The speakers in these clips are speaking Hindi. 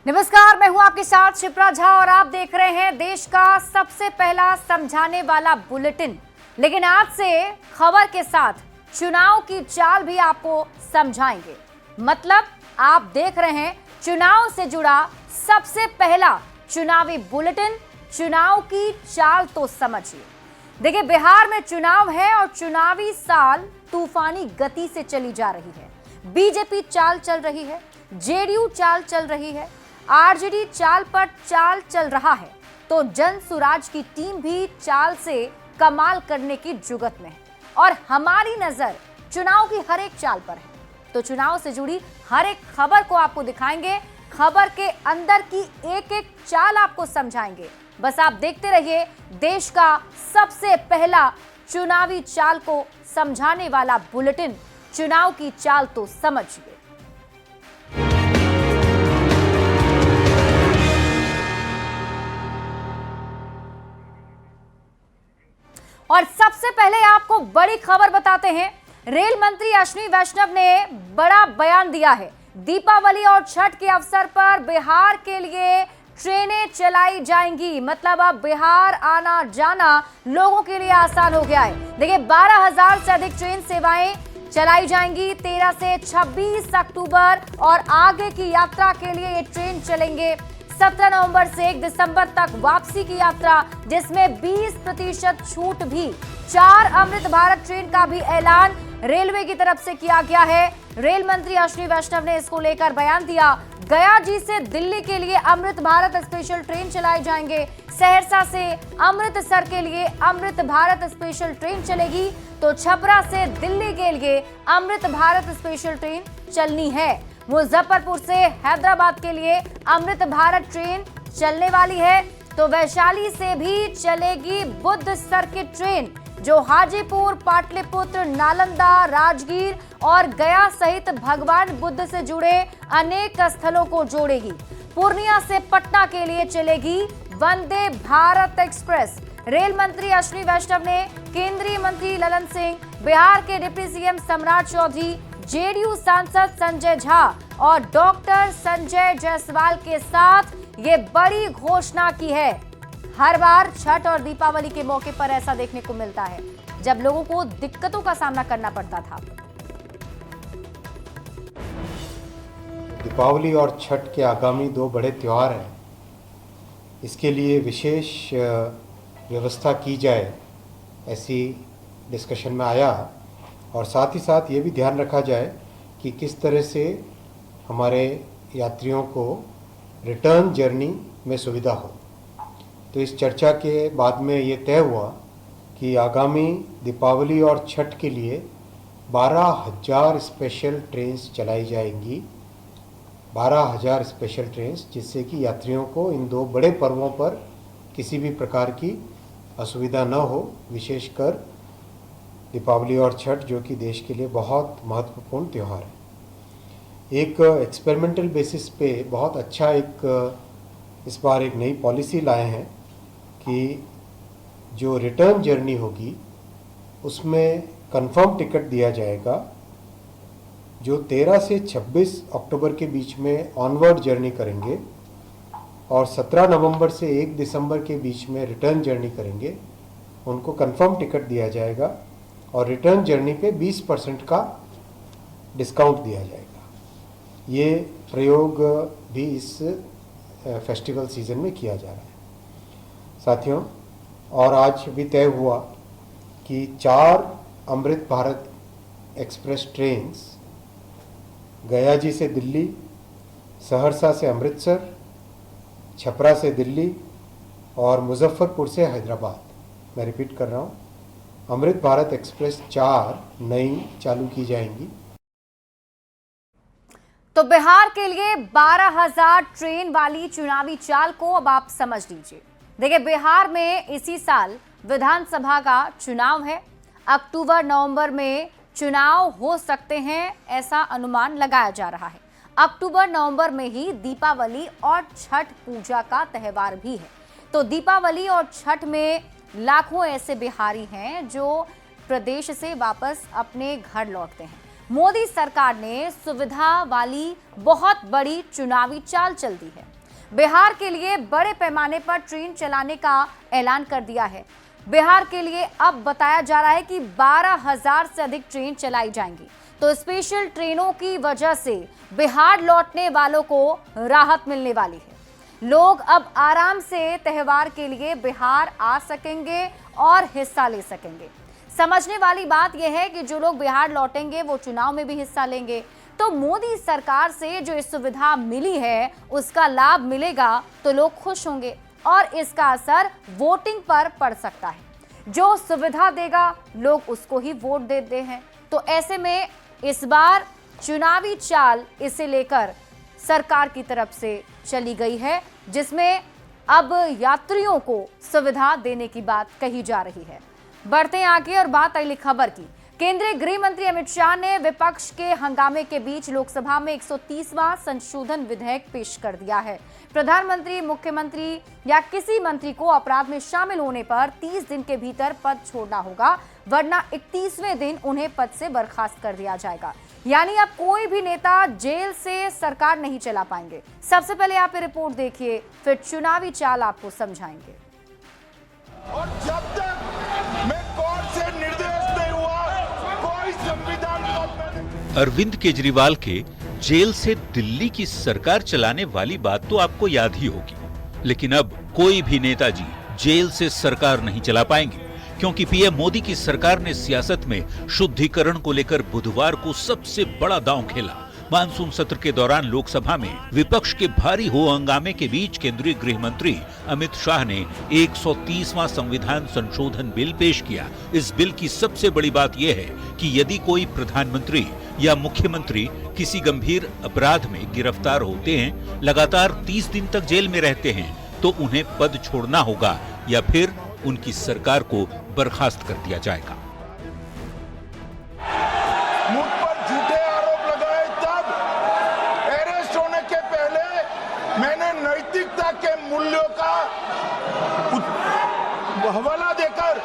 नमस्कार, मैं हूं आपके साथ शिप्रा झा और आप देख रहे हैं देश का सबसे पहला समझाने वाला बुलेटिन। लेकिन आज से खबर के साथ चुनाव की चाल भी आपको समझाएंगे। मतलब आप देख रहे हैं चुनाव से जुड़ा सबसे पहला चुनावी बुलेटिन। चुनाव की चाल तो समझिए। देखिए, बिहार में चुनाव है और चुनावी साल तूफानी गति से चली जा रही है। बीजेपी चाल चल रही है, जेडीयू चाल चल रही है, आरजेडी चाल पर चाल चल रहा है, तो जन सुराज की टीम भी चाल से कमाल करने की जुगत में है। और हमारी नजर चुनाव की हर एक चाल पर है, तो चुनाव से जुड़ी हर एक खबर को आपको दिखाएंगे। खबर के अंदर की एक एक चाल आपको समझाएंगे। बस आप देखते रहिए देश का सबसे पहला चुनावी चाल को समझाने वाला बुलेटिन, चुनाव की चाल तो समझिए। और सबसे पहले आपको बड़ी खबर बताते हैं। रेल मंत्री अश्विनी वैष्णव ने बड़ा बयान दिया है। दीपावली और छठ के अवसर पर बिहार के लिए ट्रेनें चलाई जाएंगी। मतलब अब बिहार आना जाना लोगों के लिए आसान हो गया है। देखिए, 12,000 से अधिक ट्रेन सेवाएं चलाई जाएंगी 13 से 26 अक्टूबर और आगे की यात्रा के लिए ये ट्रेन चलेंगे 17 नवंबर से 1 दिसंबर तक वापसी की यात्रा, जिसमें 20% छूट भी। 4 अमृत भारत ट्रेन का भी ऐलान रेलवे की तरफ से किया गया है। रेल मंत्री अश्विनी वैष्णव ने इसको लेकर बयान दिया। गया जी से दिल्ली के लिए अमृत भारत स्पेशल ट्रेन चलाए जाएंगे। सहरसा से अमृतसर के लिए अमृत भारत स्पेशल ट्रेन चलेगी, तो छपरा से दिल्ली के लिए अमृत भारत स्पेशल ट्रेन चलनी है। मुजफ्फरपुर से हैदराबाद के लिए अमृत भारत ट्रेन चलने वाली है, तो वैशाली से भी चलेगी बुद्ध सर्किट ट्रेन, जो हाजीपुर, पाटलिपुत्र, नालंदा, राजगीर और गया सहित भगवान बुद्ध से जुड़े अनेक स्थलों को जोड़ेगी। पूर्णिया से पटना के लिए चलेगी वंदे भारत एक्सप्रेस। रेल मंत्री अश्विनी वैष्णव ने केंद्रीय मंत्री ललन सिंह, बिहार के डिप्टी सीएम सम्राट चौधरी, जेडीयू सांसद संजय झा और डॉक्टर संजय जायसवाल के साथ ये बड़ी घोषणा की है। हर बार छठ और दीपावली के मौके पर ऐसा देखने को मिलता है, जब लोगों को दिक्कतों का सामना करना पड़ता था। दीपावली और छठ के आगामी 2 बड़े त्यौहार हैं। इसके लिए विशेष व्यवस्था की जाए, ऐसी डिस्कशन में आया। और साथ ही साथ ये भी ध्यान रखा जाए कि किस तरह से हमारे यात्रियों को रिटर्न जर्नी में सुविधा हो। तो इस चर्चा के बाद में ये तय हुआ कि आगामी दीपावली और छठ के लिए 12,000 स्पेशल ट्रेन्स चलाई जाएंगी। 12,000 स्पेशल ट्रेन्स, जिससे कि यात्रियों को इन 2 बड़े पर्वों पर किसी भी प्रकार की असुविधा न हो, विशेषकर दीपावली और छठ, जो कि देश के लिए बहुत महत्वपूर्ण त्यौहार है। एक एक्सपेरिमेंटल बेसिस पे बहुत अच्छा इस बार एक नई पॉलिसी लाए हैं कि जो रिटर्न जर्नी होगी उसमें कंफर्म टिकट दिया जाएगा। जो 13 से 26 अक्टूबर के बीच में ऑनवर्ड जर्नी करेंगे और 17 नवंबर से 1 दिसंबर के बीच में रिटर्न जर्नी करेंगे, उनको कंफर्म टिकट दिया जाएगा और रिटर्न जर्नी पे 20% का डिस्काउंट दिया जाएगा। ये प्रयोग भी इस फेस्टिवल सीज़न में किया जा रहा है साथियों। और आज भी तय हुआ कि 4 अमृत भारत एक्सप्रेस ट्रेन्स गया जी से दिल्ली, सहरसा से अमृतसर, छपरा से दिल्ली और मुजफ्फरपुर से हैदराबाद, मैं रिपीट कर रहा हूँ, अमृत भारत एक्सप्रेस 4 नई चालू की जाएंगी। तो बिहार के लिए 12,000 ट्रेन वाली चुनावी चाल को अब आप समझ लीजिए। देखिए, बिहार में इसी साल विधानसभा का चुनाव है। अक्टूबर नवंबर में चुनाव हो सकते हैं, ऐसा अनुमान लगाया जा रहा है। अक्टूबर नवंबर में ही दीपावली और छठ पूजा का त्योहार भी है। तो दीपावली और छठ में लाखों ऐसे बिहारी हैं जो प्रदेश से वापस अपने घर लौटते हैं। मोदी सरकार ने सुविधा वाली बहुत बड़ी चुनावी चाल चल दी है। बिहार के लिए बड़े पैमाने पर ट्रेन चलाने का ऐलान कर दिया है। बिहार के लिए अब बताया जा रहा है कि 12,000 से अधिक ट्रेन चलाई जाएंगी। तो स्पेशल ट्रेनों की वजह से बिहार लौटने वालों को राहत मिलने वाली है। लोग अब आराम से त्योहार के लिए बिहार आ सकेंगे और हिस्सा ले सकेंगे। समझने वाली बात यह है कि जो लोग बिहार लौटेंगे वो चुनाव में भी हिस्सा लेंगे। तो मोदी सरकार से जो सुविधा मिली है उसका लाभ मिलेगा तो लोग खुश होंगे और इसका असर वोटिंग पर पड़ सकता है। जो सुविधा देगा लोग उसको ही वोट देते हैं। तो ऐसे में इस बार चुनावी चाल इसे लेकर सरकार की तरफ से चली गई है, जिसमें अब यात्रियों को सुविधा देने की बात कही जा रही है। बढ़ते हैं आगे और बात अगली खबर की। केंद्रीय गृह मंत्री अमित शाह ने विपक्ष के हंगामे के बीच लोकसभा में 130वां संशोधन विधेयक पेश कर दिया है। प्रधानमंत्री, मुख्यमंत्री या किसी मंत्री को अपराध में शामिल होने पर 30 दिन के भीतर पद छोड़ना होगा, वरना 31वें दिन उन्हें पद से बर्खास्त कर दिया जाएगा। यानी अब कोई भी नेता जेल से सरकार नहीं चला पाएंगे। सबसे पहले आप ये रिपोर्ट देखिए, फिर चुनावी चाल आपको समझाएंगे। और जब तक मैं कोर्ट से निर्देश नहीं हुआ, कोई संविधान अरविंद केजरीवाल के जेल से दिल्ली की सरकार चलाने वाली बात तो आपको याद ही होगी, लेकिन अब कोई भी नेताजी जेल से सरकार नहीं चला पाएंगे, क्योंकि पीएम मोदी की सरकार ने सियासत में शुद्धिकरण को लेकर बुधवार को सबसे बड़ा दांव खेला। मानसून सत्र के दौरान लोकसभा में विपक्ष के भारी हो हंगामे के बीच केंद्रीय गृह मंत्री अमित शाह ने 130वां संविधान संशोधन बिल पेश किया। इस बिल की सबसे बड़ी बात यह है कि यदि कोई प्रधानमंत्री या मुख्यमंत्री किसी गंभीर अपराध में गिरफ्तार होते हैं, लगातार 30 दिन तक जेल में रहते हैं, तो उन्हें पद छोड़ना होगा या फिर उनकी सरकार को बर्खास्त कर दिया जाएगा। मुझ पर झूठे आरोप लगाए, तब अरेस्ट होने के पहले मैंने नैतिकता के मूल्यों का हवाला देकर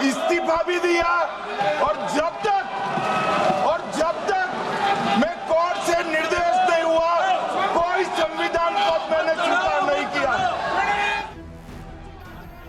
इस्तीफा भी दिया। और जब तक मैं कोर्ट से निर्देश नहीं हुआ, कोई संविधान पद मैंने स्वीकार नहीं किया।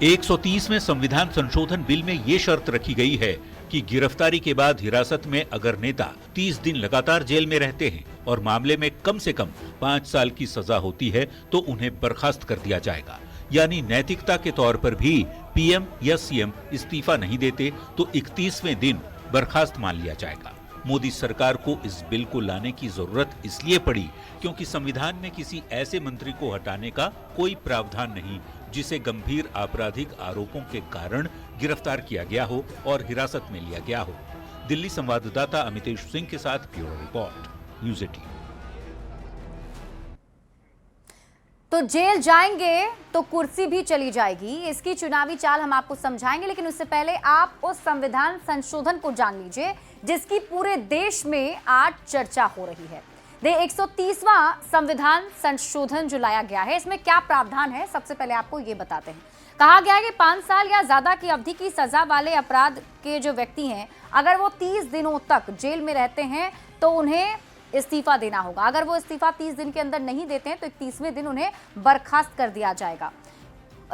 130वें संविधान संशोधन बिल में ये शर्त रखी गई है कि गिरफ्तारी के बाद हिरासत में अगर नेता 30 दिन लगातार जेल में रहते हैं और मामले में कम से कम 5 साल की सजा होती है, तो उन्हें बर्खास्त कर दिया जाएगा। यानी नैतिकता के तौर पर भी पीएम या सीएम इस्तीफा नहीं देते तो 31वें दिन बर्खास्त मान लिया जाएगा। मोदी सरकार को इस बिल को लाने की जरूरत इसलिए पड़ी क्योंकि संविधान में किसी ऐसे मंत्री को हटाने का कोई प्रावधान नहीं जिसे गंभीर आपराधिक आरोपों के कारण गिरफ्तार किया गया हो और हिरासत में लिया गया हो। दिल्ली संवाददाता अमितेश सिंह के साथ ब्यूरो रिपोर्ट, न्यूज़ 18। तो जेल जाएंगे तो कुर्सी भी चली जाएगी। इसकी चुनावी चाल हम आपको समझाएंगे, लेकिन उससे पहले आप उस संविधान संशोधन को जान लीजिए जिसकी पूरे देश में आज चर्चा हो रही है। 130वां संविधान संशोधन जो लाया गया है, इसमें क्या प्रावधान है, सबसे पहले आपको ये बताते हैं। कहा गया है कि 5 साल या ज्यादा की अवधि की सजा वाले अपराध के जो व्यक्ति हैं, अगर वो 30 दिनों तक जेल में रहते हैं तो उन्हें इस्तीफा देना होगा। अगर वो इस्तीफा 30 दिन के अंदर नहीं देते हैं तो 31वें दिन उन्हें बर्खास्त कर दिया जाएगा।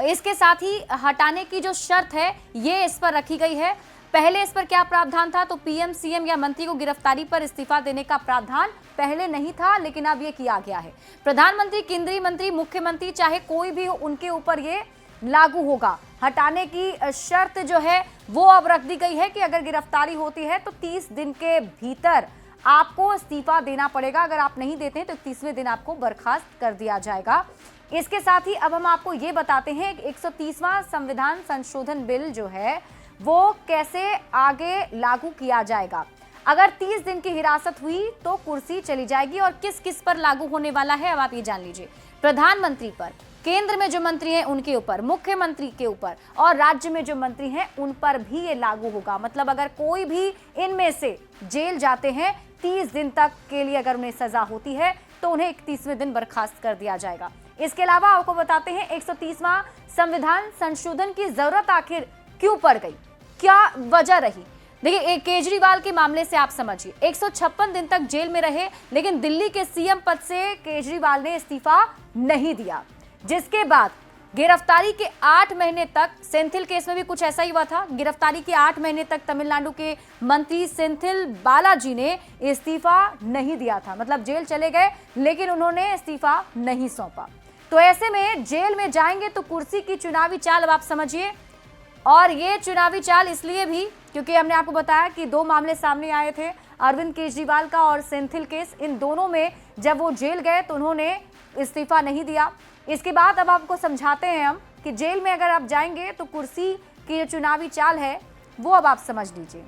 इसके साथ ही हटाने की जो शर्त है ये इस पर रखी गई है। पहले इस पर क्या प्रावधान था, तो पीएम, सीएम या मंत्री को गिरफ्तारी पर इस्तीफा देने का प्रावधान पहले नहीं था, लेकिन अब ये किया गया है। प्रधानमंत्री, केंद्रीय मंत्री, मुख्यमंत्री, चाहे कोई भी हो, उनके ऊपर ये लागू होगा। हटाने की शर्त जो है वो अब रख दी गई है कि अगर गिरफ्तारी होती है तो 30 दिन के भीतर आपको इस्तीफा देना पड़ेगा। अगर आप नहीं देते हैं तो 31वें दिन आपको बर्खास्त कर दिया जाएगा। इसके साथ ही अब हम आपको ये बताते हैं कि 130वां संविधान संशोधन बिल जो है वो कैसे आगे लागू किया जाएगा। अगर 30 दिन की हिरासत हुई तो कुर्सी चली जाएगी और किस किस पर लागू होने वाला है अब आप ये जान लीजिए। प्रधानमंत्री पर, केंद्र में जो मंत्री हैं उनके ऊपर, मुख्यमंत्री के ऊपर और राज्य में जो मंत्री हैं उन पर भी ये लागू होगा। मतलब अगर कोई भी इनमें से जेल जाते हैं 30 दिन तक के लिए, अगर उन्हें सजा होती है तो उन्हें 31वें दिन बर्खास्त कर दिया जाएगा। इसके अलावा आपको बताते हैं 130वां संविधान संशोधन की जरूरत आखिर क्यों पड़ गई, क्या वजह रही। देखिए, एक केजरीवाल के मामले से आप समझिए, 156 दिन तक जेल में रहे, लेकिन दिल्ली के सीएम पद से केजरीवाल ने इस्तीफा नहीं दिया। जिसके बाद गिरफ्तारी के 8 महीने तक, सेंथिल केस में भी कुछ ऐसा ही हुआ था, गिरफ्तारी के 8 महीने तक तमिलनाडु के मंत्री सेंथिल बालाजी ने इस्तीफा नहीं दिया था। मतलब जेल चले गए लेकिन उन्होंने इस्तीफा नहीं सौंपा। तो ऐसे में जेल में जाएंगे तो कुर्सी की चुनावी चाल अब आप समझिए। और ये चुनावी चाल इसलिए भी क्योंकि हमने आपको बताया कि 2 मामले सामने आए थे, अरविंद केजरीवाल का और सेंथिल केस। इन दोनों में जब वो जेल गए तो उन्होंने इस्तीफा नहीं दिया। इसके बाद अब आपको समझाते हैं हम कि जेल में अगर आप जाएंगे तो कुर्सी की जो चुनावी चाल है वो अब आप समझ लीजिए।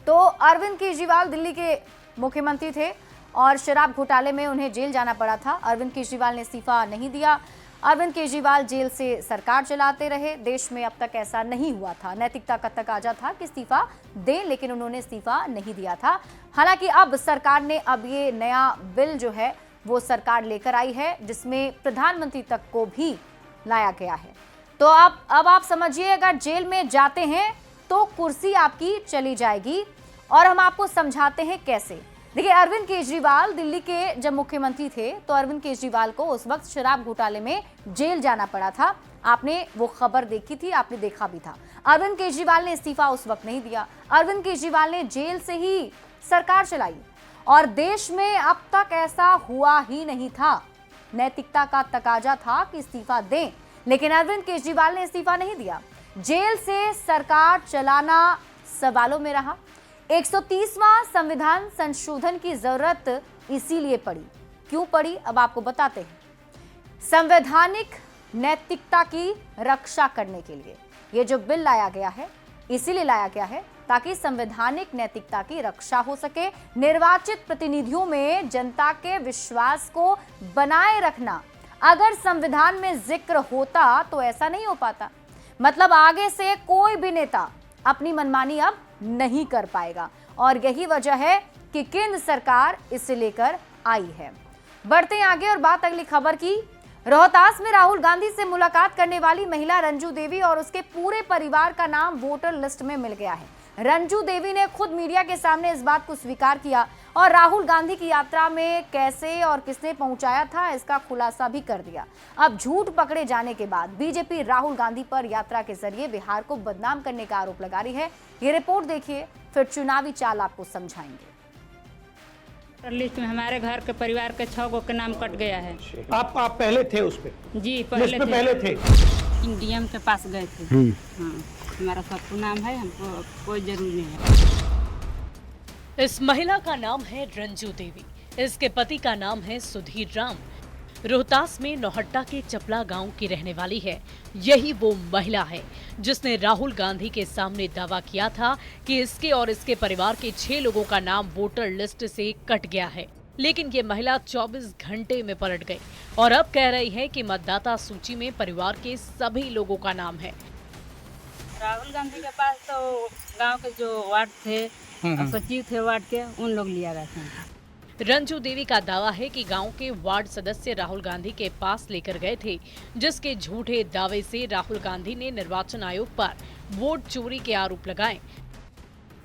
तो अरविंद केजरीवाल दिल्ली के मुख्यमंत्री थे और शराब घोटाले में उन्हें जेल जाना पड़ा था। अरविंद केजरीवाल ने इस्तीफा नहीं दिया। अरविंद केजरीवाल जेल से सरकार चलाते रहे। देश में अब तक ऐसा नहीं हुआ था, नैतिकता का तकाजा था कि इस्तीफा दें, लेकिन उन्होंने इस्तीफा नहीं दिया था। हालांकि अब सरकार ने अब ये नया बिल जो है वो सरकार लेकर आई है जिसमें प्रधानमंत्री तक को भी लाया गया है। तो अब आप समझिए, अगर जेल में जाते हैं तो कुर्सी आपकी चली जाएगी। और हम आपको समझाते हैं कैसे। देखिए, अरविंद केजरीवाल दिल्ली के जब मुख्यमंत्री थे तो अरविंद केजरीवाल को उस वक्त शराब घोटाले में जेल जाना पड़ा था। आपने वो खबर देखी थी, आपने देखा भी था। अरविंद केजरीवाल ने इस्तीफा उस वक्त नहीं दिया। अरविंद केजरीवाल ने जेल से ही सरकार चलाई और देश में अब तक ऐसा हुआ ही नहीं था। नैतिकता का तकाजा था कि इस्तीफा दें, लेकिन अरविंद केजरीवाल ने इस्तीफा नहीं दिया। जेल से सरकार चलाना सवालों में रहा। 130वां संविधान संशोधन की जरूरत इसीलिए पड़ी। क्यों पड़ी, अब आपको बताते हैं। संवैधानिक नैतिकता की रक्षा करने के लिए ये जो बिल लाया गया है, इसीलिए लाया गया है ताकि संवैधानिक नैतिकता की रक्षा हो सके। निर्वाचित प्रतिनिधियों में जनता के विश्वास को बनाए रखना, अगर संविधान में जिक्र होता तो ऐसा नहीं हो पाता। मतलब आगे से कोई भी नेता अपनी मनमानी अब नहीं कर पाएगा और यही वजह है कि केंद्र सरकार इसे लेकर आई है। बढ़ते हैं आगे और बात अगली खबर की। रोहतास में राहुल गांधी से मुलाकात करने वाली महिला रंजू देवी और उसके पूरे परिवार का नाम वोटर लिस्ट में मिल गया है। रंजू देवी ने खुद मीडिया के सामने इस बात को स्वीकार किया और राहुल गांधी की यात्रा में कैसे और किसने पहुंचाया था इसका खुलासा भी कर दिया। अब झूठ पकड़े जाने के बाद बीजेपी राहुल गांधी पर यात्रा के जरिए बिहार को बदनाम करने का आरोप लगा रही है। ये रिपोर्ट देखिए, फिर चुनावी चाल आपको समझाएंगे। लिस्ट में हमारे घर के परिवार के 6 गो के नाम कट गया है। आप पहले थे उस पे? जी लिस्ट में पहले थे। डीएम के पास गए थे। हाँ, हमारा सबको नाम है, हमको कोई जरूरी नहीं है। इस महिला का नाम है रंजू देवी। इसके पति का नाम है सुधीर राम। रोहतास में नौहट्टा के चपला गांव की रहने वाली है। यही वो महिला है जिसने राहुल गांधी के सामने दावा किया था कि इसके और इसके परिवार के 6 लोगों का नाम वोटर लिस्ट से कट गया है। लेकिन ये महिला 24 घंटे में पलट गई और अब कह रही है कि मतदाता सूची में परिवार के सभी लोगों का नाम है। राहुल गांधी के पास तो गांव के जो वार्ड थे, सचिव थे वार्ड के, उन लोग लिया गया था। रंजू देवी का दावा है कि गांव के वार्ड सदस्य राहुल गांधी के पास लेकर गए थे, जिसके झूठे दावे से राहुल गांधी ने निर्वाचन आयोग पर वोट चोरी के आरोप लगाए।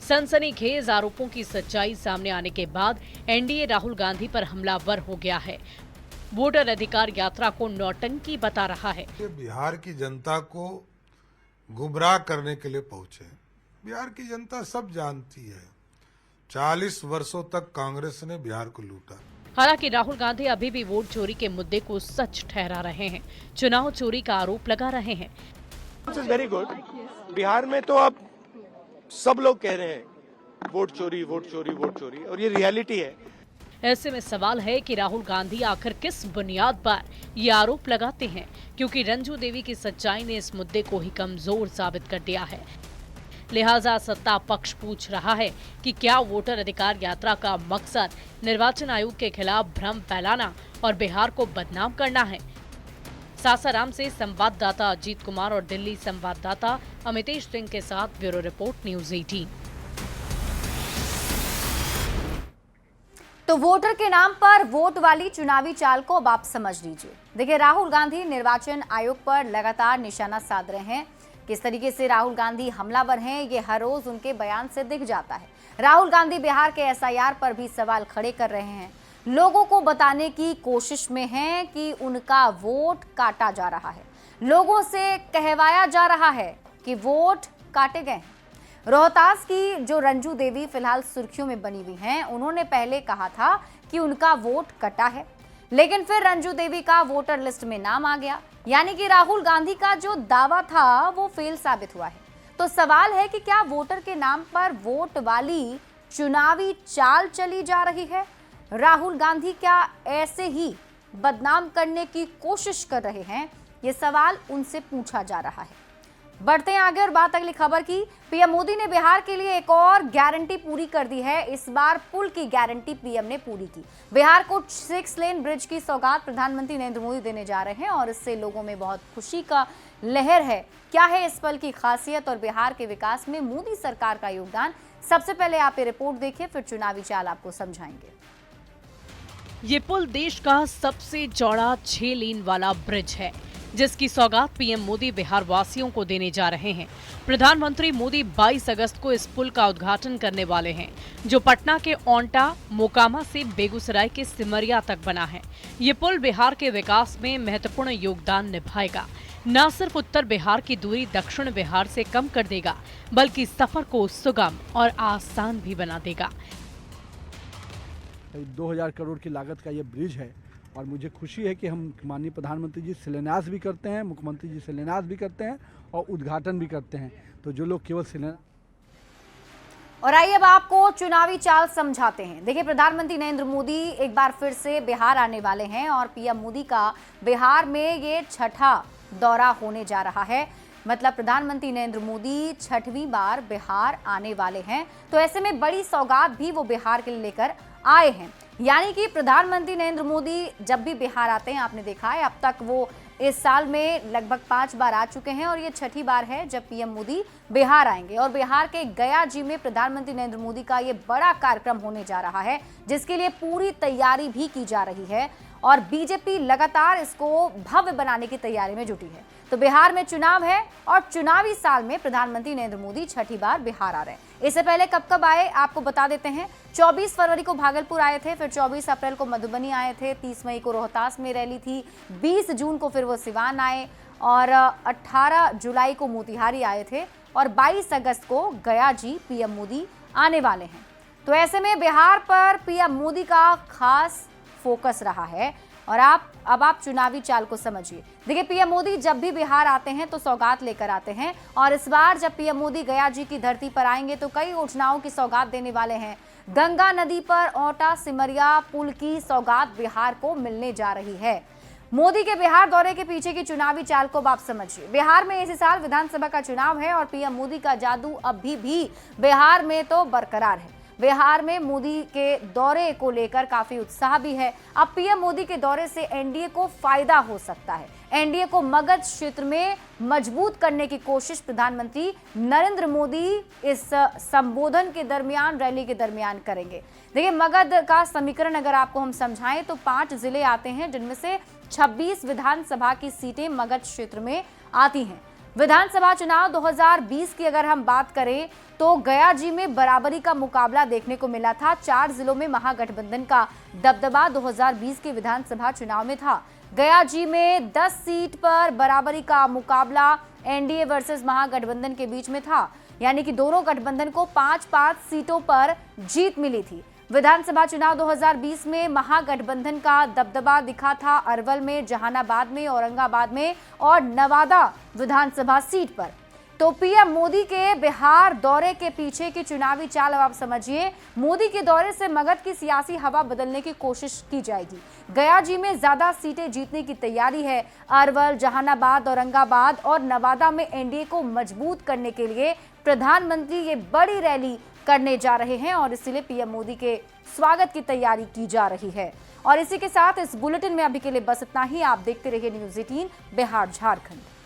सनसनीखेज आरोपों की सच्चाई सामने आने के बाद एनडीए राहुल गांधी पर हमलावर हो गया है। वोटर अधिकार यात्रा को नौटंकी बता रहा है। बिहार की जनता को गुमराह करने के लिए पहुंचे। बिहार की जनता सब जानती है, 40 वर्षों तक कांग्रेस ने बिहार को लूटा। हालांकि राहुल गांधी अभी भी वोट चोरी के मुद्दे को सच ठहरा रहे हैं, चुनाव चोरी का आरोप लगा रहे हैं। Very good. बिहार में तो अब सब लोग कह रहे हैं वोट चोरी, वोट चोरी, वोट चोरी, और ये रियलिटी है। ऐसे में सवाल है कि राहुल गांधी आखिर किस बुनियाद पर ये आरोप लगाते हैं, क्योंकि रंजू देवी की सच्चाई ने इस मुद्दे को ही कमजोर साबित कर दिया है। लिहाजा सत्ता पक्ष पूछ रहा है कि क्या वोटर अधिकार यात्रा का मकसद निर्वाचन आयोग के खिलाफ भ्रम फैलाना और बिहार को बदनाम करना है। सासाराम से संवाददाता अजीत कुमार और दिल्ली संवाददाता अमितेश सिंह के साथ ब्यूरो रिपोर्ट, न्यूज़ 18। तो वोटर के नाम पर वोट वाली चुनावी चाल को अब आप समझ लीजिए। देखिए, राहुल गांधी निर्वाचन आयोग पर लगातार निशाना साध रहे हैं। किस तरीके से राहुल गांधी हमलावर हैं, ये हर रोज उनके बयान से दिख जाता है। राहुल गांधी बिहार के एसआईआर पर भी सवाल खड़े कर रहे हैं। लोगों को बताने की कोशिश में हैं कि उनका वोट काटा जा रहा है। लोगों से कहवाया जा रहा है कि वोट काटे गए हैं। रोहतास की जो रंजू देवी फिलहाल सुर्खियों में बनी हुई हैं, उन्होंने पहले कहा था कि उनका वोट कटा है, लेकिन फिर रंजू देवी का वोटर लिस्ट में नाम आ गया, यानी कि राहुल गांधी का जो दावा था वो फेल साबित हुआ है। तो सवाल है कि क्या वोटर के नाम पर वोट वाली चुनावी चाल चली जा रही है? राहुल गांधी क्या ऐसे ही बदनाम करने की कोशिश कर रहे हैं? ये सवाल उनसे पूछा जा रहा है। बढ़ते हैं आगे और बात अगली खबर की। पीएम मोदी ने बिहार के लिए एक और गारंटी पूरी कर दी है। इस बार पुल की गारंटी पीएम ने पूरी की। बिहार को 6 लेन ब्रिज की सौगात प्रधानमंत्री नरेंद्र मोदी देने जा रहे हैं और इससे लोगों में बहुत खुशी का लहर है। क्या है इस पल की खासियत और बिहार के विकास में मोदी सरकार का योगदान? सबसे पहले आप ये रिपोर्ट देखिए, फिर चुनावी चाल आपको समझाएंगे। ये पुल देश का सबसे चौड़ा 6 लेन वाला ब्रिज है, जिसकी सौगात पीएम मोदी बिहार वासियों को देने जा रहे हैं। प्रधानमंत्री मोदी 22 अगस्त को इस पुल का उद्घाटन करने वाले हैं, जो पटना के ओंटा मोकामा से बेगूसराय के सिमरिया तक बना है। ये पुल बिहार के विकास में महत्वपूर्ण योगदान निभाएगा। न सिर्फ उत्तर बिहार की दूरी दक्षिण बिहार से कम कर देगा, बल्कि सफर को सुगम और आसान भी बना देगा। 2000 करोड़ की लागत का ये ब्रिज है और मुझे खुशी है कि हम माननीय प्रधानमंत्री जी शिलान्यास भी करते हैं, मुख्यमंत्री जी शिलान्यास भी करते हैं और उद्घाटन भी करते हैं। तो जो लोग केवल शिलान्यास। और आइए अब आपको चुनावी चाल समझाते हैं। देखिए, प्रधानमंत्री नरेंद्र मोदी एक बार फिर से बिहार आने वाले हैं और पीएम मोदी का बिहार में ये 6ठा दौरा होने जा रहा है। मतलब प्रधानमंत्री नरेंद्र मोदी 6वीं बार बिहार आने वाले हैं। तो ऐसे में बड़ी सौगात भी वो बिहार के लिए लेकर आए हैं। यानी कि प्रधानमंत्री नरेंद्र मोदी जब भी बिहार आते हैं, आपने देखा है अब तक वो इस साल में लगभग 5 बार आ चुके हैं और ये 6ठी बार है जब पीएम मोदी बिहार आएंगे। और बिहार के गया जी में प्रधानमंत्री नरेंद्र मोदी का ये बड़ा कार्यक्रम होने जा रहा है, जिसके लिए पूरी तैयारी भी की जा रही है और बीजेपी लगातार इसको भव्य बनाने की तैयारी में जुटी है। तो बिहार में चुनाव है और चुनावी साल में प्रधानमंत्री नरेंद्र मोदी 6ठी बार बिहार आ रहे हैं। इससे पहले कब आए आपको बता देते हैं। 24 फरवरी को भागलपुर आए थे, फिर 24 अप्रैल को मधुबनी आए थे, 30 मई को रोहतास में रैली थी, 20 जून को फिर वो सिवान आए और 18 जुलाई को मोतिहारी आए थे और 22 अगस्त को गया जी पीएम मोदी आने वाले हैं। तो ऐसे में बिहार पर पीएम मोदी का खास फोकस रहा है और अब आप चुनावी चाल को समझिए। देखिए, पीएम मोदी जब भी बिहार आते हैं तो सौगात लेकर आते हैं और इस बार जब पीएम मोदी गया जी की धरती पर आएंगे तो कई योजनाओं की सौगात देने वाले हैं। गंगा नदी पर ओंटा सिमरिया पुल की सौगात बिहार को मिलने जा रही है। मोदी के बिहार दौरे के पीछे की चुनावी चाल को आप समझिए। बिहार में इसी साल विधानसभा का चुनाव है और पीएम मोदी का जादू अभी भी बिहार में तो बरकरार है। बिहार में मोदी के दौरे को लेकर काफी उत्साह भी है। अब पीएम मोदी के दौरे से एनडीए को फायदा हो सकता है। एनडीए को मगध क्षेत्र में मजबूत करने की कोशिश प्रधानमंत्री नरेंद्र मोदी इस संबोधन के दरमियान, रैली के दरमियान करेंगे। देखिए, मगध का समीकरण अगर आपको हम समझाएं तो 5 जिले आते हैं, जिनमें से 26 विधानसभा की सीटें मगध क्षेत्र में आती हैं। विधानसभा चुनाव 2020 की अगर हम बात करें तो गया जी में बराबरी का मुकाबला देखने को मिला था। 4 जिलों में महागठबंधन का दबदबा 2020 के विधानसभा चुनाव में था। गया जी में 10 सीट पर बराबरी का मुकाबला एनडीए वर्सेस महागठबंधन के बीच में था, यानी कि दोनों गठबंधन को 5-5 सीटों पर जीत मिली थी। विधानसभा चुनाव 2020 में महागठबंधन का दबदबा दिखा था अरवल में, जहानाबाद में, औरंगाबाद में और नवादा विधानसभा सीट पर। तो पीएम मोदी के बिहार दौरे के पीछे की चुनावी चाल अब आप समझिए। मोदी के दौरे से मगध की सियासी हवा बदलने की कोशिश की जाएगी। गया जी में ज्यादा सीटें जीतने की तैयारी है। अरवल, जहानाबाद, औरंगाबाद और नवादा में एनडीए को मजबूत करने के लिए प्रधानमंत्री ये बड़ी रैली करने जा रहे हैं और इसलिए पीएम मोदी के स्वागत की तैयारी की जा रही है। और इसी के साथ इस बुलेटिन में अभी के लिए बस इतना ही। आप देखते रहिए न्यूज़ 18 बिहार झारखंड।